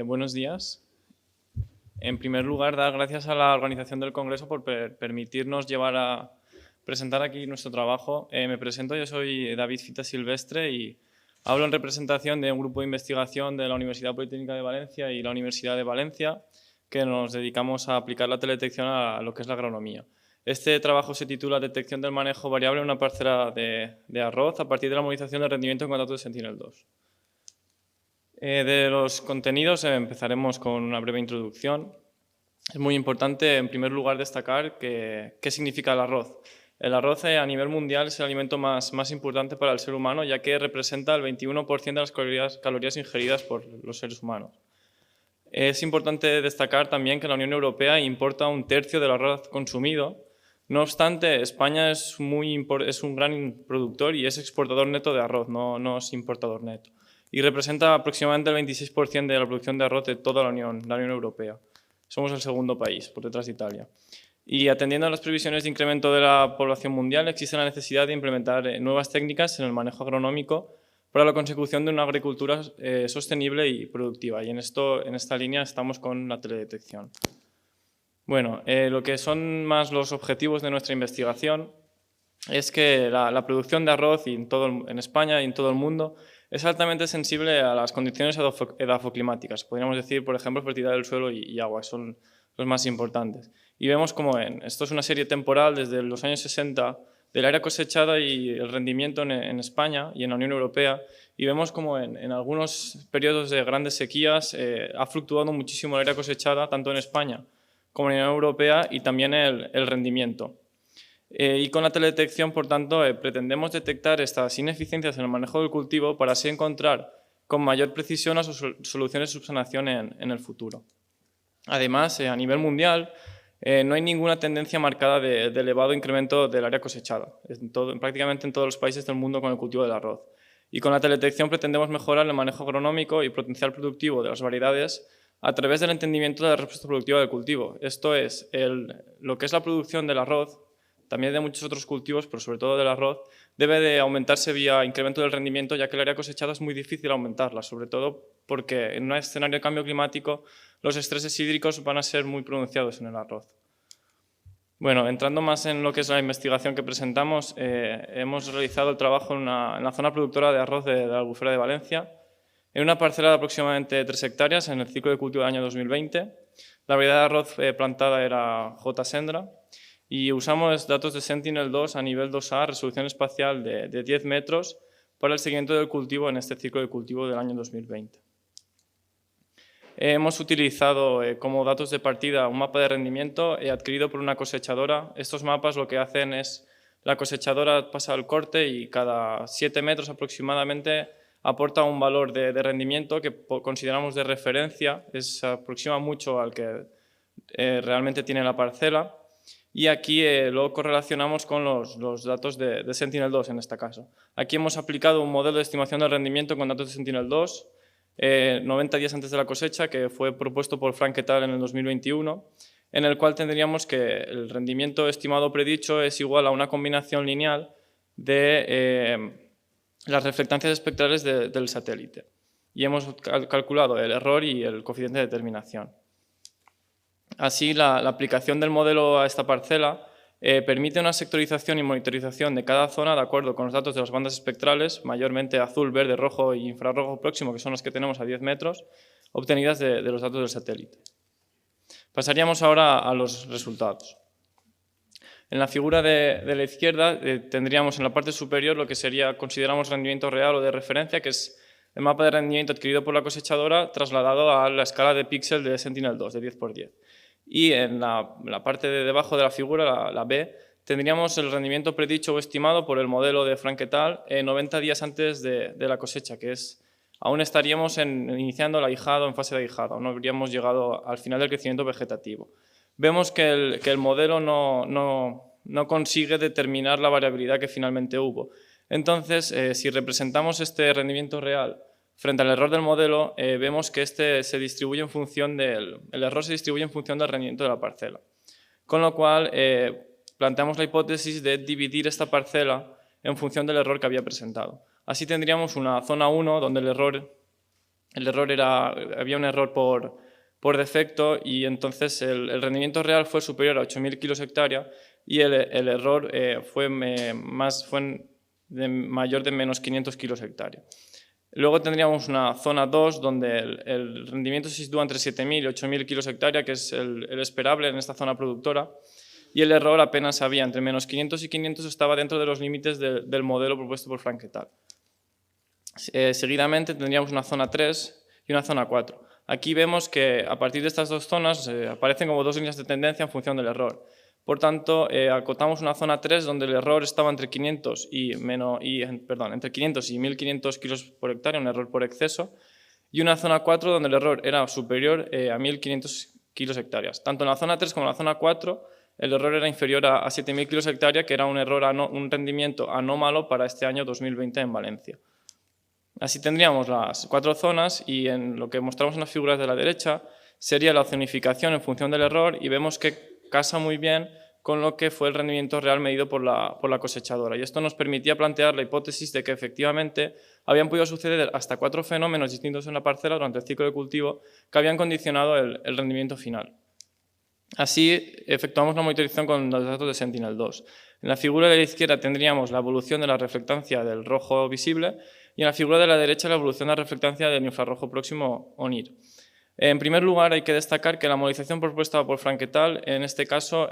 Buenos días. En primer lugar, dar gracias a la organización del Congreso por permitirnos presentar aquí nuestro trabajo. Me presento, yo soy David Fita Silvestre y hablo en representación de un grupo de investigación de la Universidad Politécnica de Valencia y la Universidad de Valencia, que nos dedicamos a aplicar la teledetección a lo que es la agronomía. Este trabajo se titula Detección del manejo variable en una parcela de arroz a partir de la movilización del rendimiento en contacto de Sentinel-2. De los contenidos empezaremos con una breve introducción. Es muy importante, en primer lugar, destacar qué significa el arroz. El arroz a nivel mundial es el alimento más importante para el ser humano, ya que representa el 21% de las calorías ingeridas por los seres humanos. Es importante destacar también que la Unión Europea importa un tercio del arroz consumido. No obstante, España es un gran productor y es exportador neto de arroz, no es importador neto. Y representa aproximadamente el 26% de la producción de arroz de toda la Unión Europea. Somos el segundo país, por detrás de Italia. Y atendiendo a las previsiones de incremento de la población mundial, existe la necesidad de implementar nuevas técnicas en el manejo agronómico para la consecución de una agricultura sostenible y productiva. Y en esta línea estamos con la teledetección. Bueno, lo que son más los objetivos de nuestra investigación es que la producción de arroz en España y en todo el mundo es altamente sensible a las condiciones edafoclimáticas. Podríamos decir, por ejemplo, fertilidad del suelo y agua, son los más importantes. Y vemos como esto es una serie temporal desde los años 60 del área cosechada y el rendimiento en España y en la Unión Europea, y vemos como en algunos periodos de grandes sequías ha fluctuado muchísimo el área cosechada, tanto en España como en la Unión Europea, y también el rendimiento. Y con la teledetección, por tanto, pretendemos detectar estas ineficiencias en el manejo del cultivo para así encontrar con mayor precisión las soluciones de subsanación en el futuro. Además, a nivel mundial, no hay ninguna tendencia marcada de elevado incremento del área cosechada, prácticamente en todos los países del mundo con el cultivo del arroz. Y con la teledetección pretendemos mejorar el manejo agronómico y potencial productivo de las variedades a través del entendimiento de la respuesta productiva del cultivo. Esto es, lo que es la producción del arroz, también de muchos otros cultivos, pero sobre todo del arroz, debe de aumentarse vía incremento del rendimiento, ya que el área cosechada es muy difícil aumentarla, sobre todo porque en un escenario de cambio climático los estreses hídricos van a ser muy pronunciados en el arroz. Bueno, entrando más en lo que es la investigación que presentamos, hemos realizado el trabajo en la zona productora de arroz de la Albufera de Valencia, en una parcela de aproximadamente 3 hectáreas en el ciclo de cultivo del año 2020. La variedad de arroz plantada era J. Sendra, y usamos datos de Sentinel-2 a nivel 2A, resolución espacial de 10 metros, para el seguimiento del cultivo en este ciclo de cultivo del año 2020. Hemos utilizado como datos de partida un mapa de rendimiento adquirido por una cosechadora. Estos mapas lo que hacen es, la cosechadora pasa el corte y cada 7 metros aproximadamente aporta un valor de rendimiento que consideramos de referencia, se aproxima mucho al que realmente tiene la parcela. Y aquí lo correlacionamos con los datos de Sentinel-2 en este caso. Aquí hemos aplicado un modelo de estimación del rendimiento con datos de Sentinel-2, 90 días antes de la cosecha, que fue propuesto por Frank et al. En el 2021, en el cual tendríamos que el rendimiento estimado predicho es igual a una combinación lineal de las reflectancias espectrales del satélite. Y hemos calculado el error y el coeficiente de determinación. Así, la aplicación del modelo a esta parcela permite una sectorización y monitorización de cada zona de acuerdo con los datos de las bandas espectrales, mayormente azul, verde, rojo y infrarrojo próximo, que son los que tenemos a 10 metros, obtenidas de los datos del satélite. Pasaríamos ahora a los resultados. En la figura de la izquierda tendríamos en la parte superior lo que sería, consideramos, rendimiento real o de referencia, que es el mapa de rendimiento adquirido por la cosechadora trasladado a la escala de píxel de Sentinel-2, de 10×10. Y en la parte de debajo de la figura, la B, tendríamos el rendimiento predicho o estimado por el modelo de Frank et al. 90 días antes de la cosecha, que es, aún estaríamos iniciando el ahijado, en fase de ahijado, aún no habríamos llegado al final del crecimiento vegetativo. Vemos que el modelo no consigue determinar la variabilidad que finalmente hubo. Entonces, si representamos este rendimiento real frente al error del modelo, vemos que el error se distribuye en función del rendimiento de la parcela. Con lo cual, planteamos la hipótesis de dividir esta parcela en función del error que había presentado. Así tendríamos una zona 1 donde el error había un error por defecto y entonces el rendimiento real fue superior a 8.000 kilos hectárea y el error fue mayor de menos 500 kilos hectárea. Luego tendríamos una zona 2 donde el rendimiento se sitúa entre 7.000 y 8.000 kilos hectárea, que es el esperable en esta zona productora, y el error apenas había, entre menos 500 y 500 estaba dentro de los límites del modelo propuesto por Frank et al. Seguidamente tendríamos una zona 3 y una zona 4. Aquí vemos que a partir de estas dos zonas aparecen como dos líneas de tendencia en función del error. Por tanto, acotamos una zona 3 donde el error estaba entre 500 y 1.500 kilos por hectárea, un error por exceso, y una zona 4 donde el error era superior a 1.500 kilos hectáreas. Tanto en la zona 3 como en la zona 4 el error era inferior a 7.000 kilos hectárea, que era un rendimiento anómalo para este año 2020 en Valencia. Así tendríamos las cuatro zonas y en lo que mostramos en las figuras de la derecha sería la zonificación en función del error y vemos que casa muy bien con lo que fue el rendimiento real medido por la cosechadora. Y esto nos permitía plantear la hipótesis de que efectivamente habían podido suceder hasta 4 fenómenos distintos en la parcela durante el ciclo de cultivo que habían condicionado el rendimiento final. Así, efectuamos una monitorización con los datos de Sentinel-2. En la figura de la izquierda tendríamos la evolución de la reflectancia del rojo visible y en la figura de la derecha la evolución de la reflectancia del infrarrojo próximo o NIR. En primer lugar, hay que destacar que la modelización propuesta por Frank et al. En este caso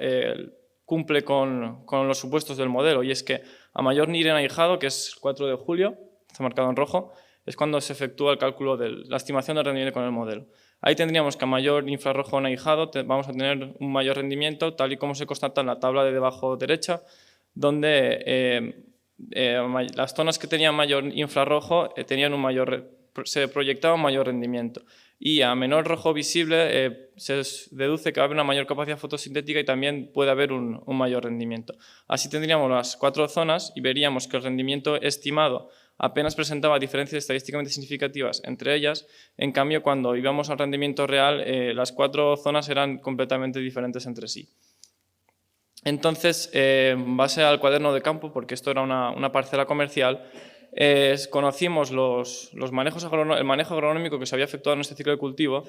cumple con los supuestos del modelo, y es que a mayor NIR en ahijado, que es el 4 de julio, está marcado en rojo, es cuando se efectúa el cálculo de la estimación del rendimiento con el modelo. Ahí tendríamos que a mayor infrarrojo en ahijado vamos a tener un mayor rendimiento, tal y como se constata en la tabla de debajo derecha, donde las zonas que tenían mayor infrarrojo se proyectaba un mayor rendimiento. Y a menor rojo visible se deduce que va a haber una mayor capacidad fotosintética y también puede haber un mayor rendimiento. Así tendríamos las cuatro zonas y veríamos que el rendimiento estimado apenas presentaba diferencias estadísticamente significativas entre ellas. En cambio, cuando íbamos al rendimiento real, las cuatro zonas eran completamente diferentes entre sí. Entonces, en base al cuaderno de campo, porque esto era una parcela comercial, conocimos el manejo agronómico que se había efectuado en este ciclo de cultivo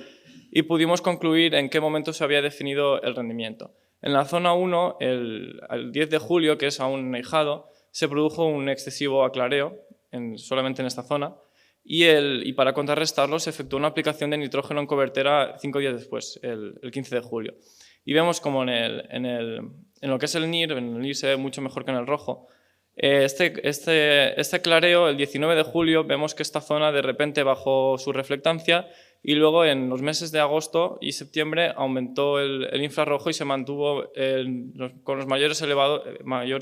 y pudimos concluir en qué momento se había definido el rendimiento. En la zona 1, el 10 de julio, que es aún ahijado, se produjo un excesivo aclareo solamente en esta zona y para contrarrestarlo se efectuó una aplicación de nitrógeno en cobertera 5 días después, el 15 de julio. Y vemos como en lo que es el NIR, en el NIR se ve mucho mejor que en el rojo. Este clareo, el 19 de julio, vemos que esta zona de repente bajó su reflectancia y luego en los meses de agosto y septiembre aumentó el infrarrojo y se mantuvo con los mayores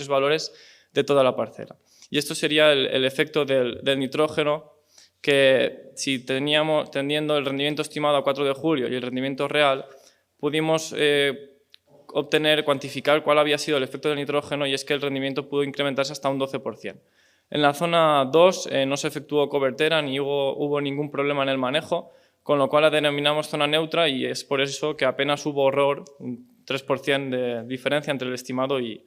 valores de toda la parcela. Y esto sería el efecto del nitrógeno, que si teniendo el rendimiento estimado a 4 de julio y el rendimiento real, pudimos cuantificar cuál había sido el efecto del nitrógeno, y es que el rendimiento pudo incrementarse hasta un 12%. En la zona 2 no se efectuó cobertera ni hubo ningún problema en el manejo, con lo cual la denominamos zona neutra y es por eso que apenas hubo error, un 3% de diferencia entre el estimado y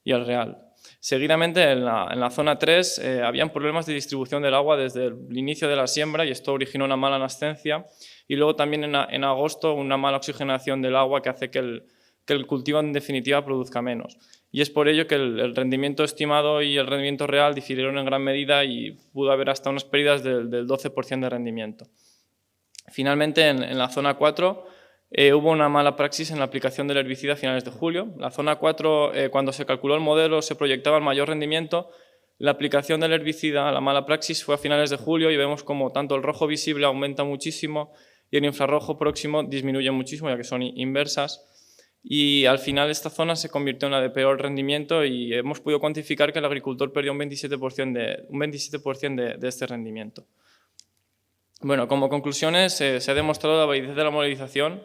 el real. Seguidamente, en la zona 3 habían problemas de distribución del agua desde el inicio de la siembra y esto originó una mala nascencia y luego también en agosto una mala oxigenación del agua que hace que el cultivo en definitiva produzca menos. Y es por ello que el rendimiento estimado y el rendimiento real difirieron en gran medida y pudo haber hasta unas pérdidas del 12% de rendimiento. Finalmente, en la zona 4 hubo una mala praxis en la aplicación del herbicida a finales de julio. La zona 4, cuando se calculó el modelo, se proyectaba el mayor rendimiento. La aplicación del herbicida, la mala praxis, fue a finales de julio y vemos como tanto el rojo visible aumenta muchísimo y el infrarrojo próximo disminuye muchísimo, ya que son inversas. Y al final esta zona se convirtió en la de peor rendimiento y hemos podido cuantificar que el agricultor perdió un 27% de este rendimiento. Bueno, como conclusiones, se ha demostrado la validez de la modelización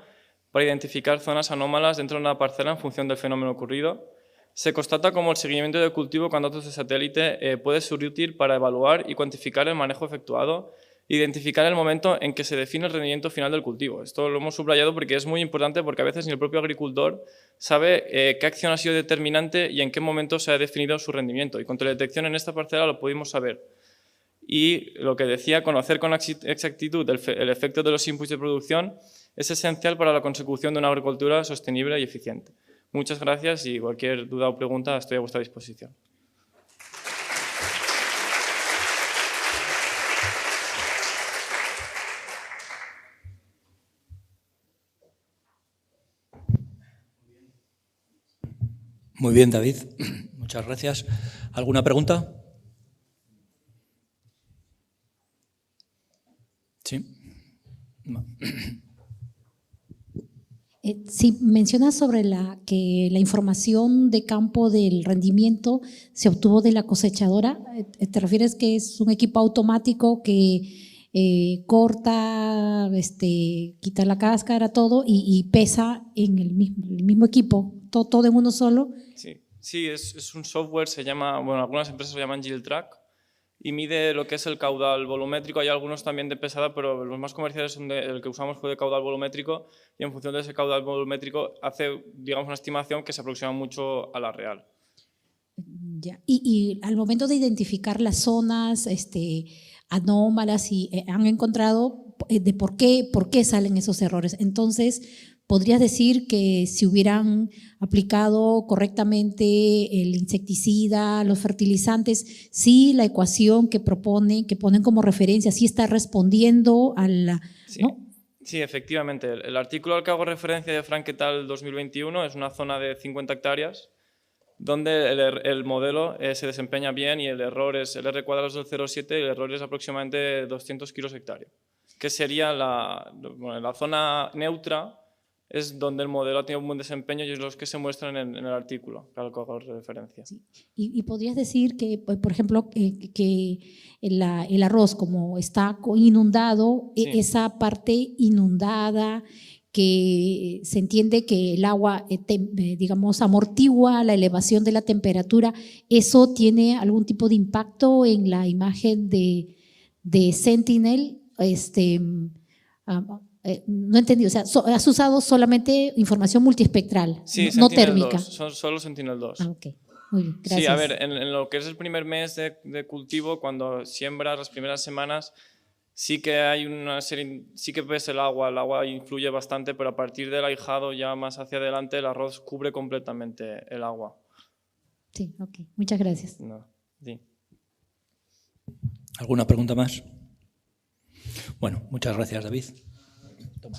para identificar zonas anómalas dentro de una parcela en función del fenómeno ocurrido. Se constata como el seguimiento del cultivo con datos de satélite puede ser útil para evaluar y cuantificar el manejo efectuado, identificar el momento en que se define el rendimiento final del cultivo. Esto lo hemos subrayado porque es muy importante, porque a veces ni el propio agricultor sabe qué acción ha sido determinante y en qué momento se ha definido su rendimiento. Y con teledetección en esta parcela lo pudimos saber. Y lo que decía, conocer con exactitud el efecto de los inputs de producción es esencial para la consecución de una agricultura sostenible y eficiente. Muchas gracias y cualquier duda o pregunta estoy a vuestra disposición. Muy bien, David. Muchas gracias. ¿Alguna pregunta? Sí. No. Sí, mencionas sobre que la información de campo del rendimiento se obtuvo de la cosechadora. ¿Te refieres que es un equipo automático que corta, quita la cáscara, todo y pesa en el mismo equipo, todo en uno solo? Sí, es un software, se llama, bueno, algunas empresas lo llaman GillTrack, y mide lo que es el caudal volumétrico. Hay algunos también de pesada, pero los más comerciales son el que usamos fue de caudal volumétrico, y en función de ese caudal volumétrico hace, digamos, una estimación que se aproxima mucho a la real. Ya. Y al momento de identificar las zonas anómalas, y han encontrado de por qué salen esos errores. Entonces, ¿podrías decir que si hubieran aplicado correctamente el insecticida, los fertilizantes, sí la ecuación que ponen como referencia, sí está respondiendo a la… Sí. ¿no? Sí, efectivamente. El artículo al que hago referencia de Frank et al. 2021 es una zona de 50 hectáreas donde el modelo se desempeña bien y el error es el R cuadrado es del 0,7 y el error es aproximadamente 200 kilos hectárea, que sería la zona neutra, es donde el modelo ha tenido un buen desempeño y es los que se muestran en el artículo al que hago referencia. Sí. Y podrías decir que, por ejemplo, que el arroz, como está inundado, Sí. esa parte inundada, que se entiende que el agua, digamos, amortigua la elevación de la temperatura, ¿eso tiene algún tipo de impacto en la imagen de Sentinel? No entendí, o sea, has usado solamente información multiespectral, Sí, no Sentinel térmica. 2, son solo Sentinel 2. Ah, ok. Muy bien, gracias. Sí, a ver, en lo que es el primer mes de cultivo, cuando siembras las primeras semanas, sí que hay una serie, sí que ves el agua influye bastante, pero a partir del ahijado ya más hacia adelante el arroz cubre completamente el agua. Sí, ok. Muchas gracias. No, sí. ¿Alguna pregunta más? Bueno, muchas gracias, David. Toma.